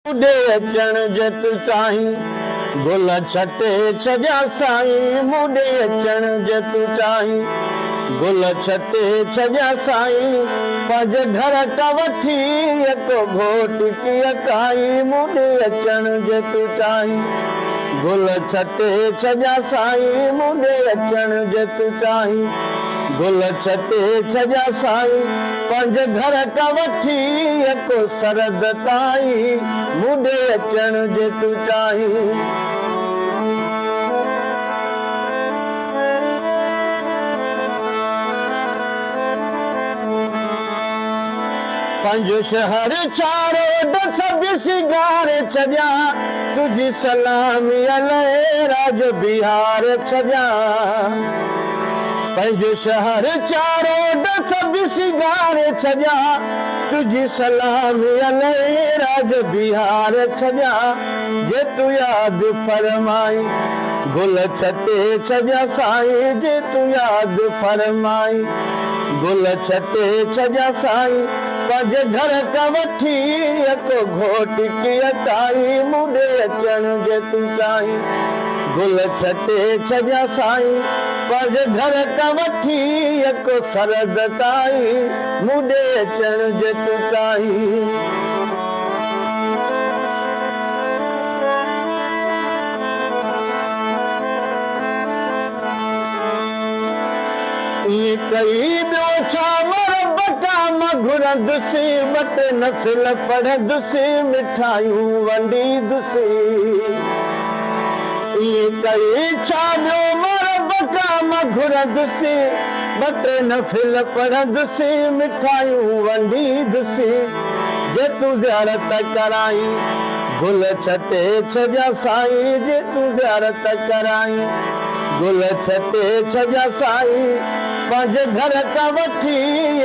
मुडे अचण जे तू चाहीं गुल छटे छजा साईं। मुडे अचण जे तू चाहीं गुल छटे छजा साईं। पंज घर का वठी एको घोट की अकाई। मुडे अचण जे तू चाहीं गुल छटे छजा साईं। मुडे अचण जे तू चाहीं गुल छटे छजा साईं। पंज घर का वठी एको सरद ताई। मुडे अचण जे तू चाहीं पंज शहर चारो दस बिसिगार छजा। तुझी सलामी अले राज बिहार छजा। पंज शहर चारो दस बिसिगार छजा। तुझी सलामी अले राज बिहार छजा। जे तू याद फरमाई गुल छटे छजा साईं। जे तू याद फरमाई गुल छटे छजा साईं। पंज घर का वठी एको घोट की अकाई। मुडे अचण जे तू चाहीं गुल छटे छजा साईं। पंज घर का वठी एको सरद ताई। मुडे अचण जे तू चाहीं कई ॿियो छा मरबता मघुरंदुसि बट नसिल पढ़ंदुसि मिठायूं वंडींदुसि। कई छा ॿियो मरबता मघुरंदुसि बट नसिल पढ़ंदुसि मिठायूं वंडींदुसि। जे तू ज़ियारत कराई गुल छटे छजा साईं। जे तू ज़ियारत कराई गुल छटे छजा साईं। पंज घर का वठी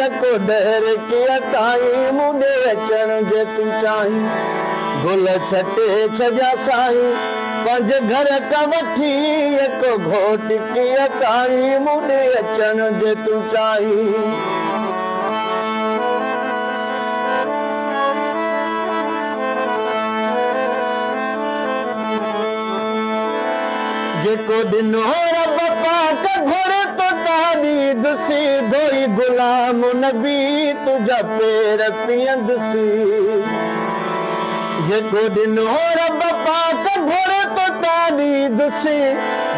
एको डहर की अकाई। मुडे अचण जे तू चाहीं गुल छटे छजा साईं। पंज घर का वठी एको घोट की अकाई। मुडे अचण जे तू चाहीं जेको ॾिनो रब पाक घुर तो तारी दुसी। धोई गुलाम नबी तुझा पेर पीअंदुसि। जेको ॾिनो रब पाक घुर तो तारी दुसी।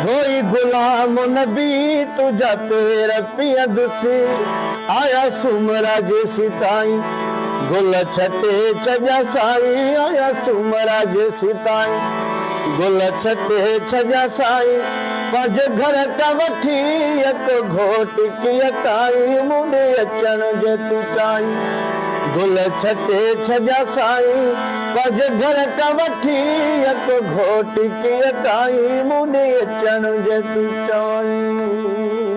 धोई गुलाम नबी तुझा पेर पीअंदुसि। आया सुमरा जे सिताई गुल छटे छजा साईं। आया सुमरा जे सिताई गुल छटे छजा साईं। पंज घर का वठी एको घोट की अकाई। मुडे अचण जे तू चाहीं गुल छटे छजा साईं। पंज घर का वठी एको घोट की अकाई। मुडे अचण जे तू चाहीं।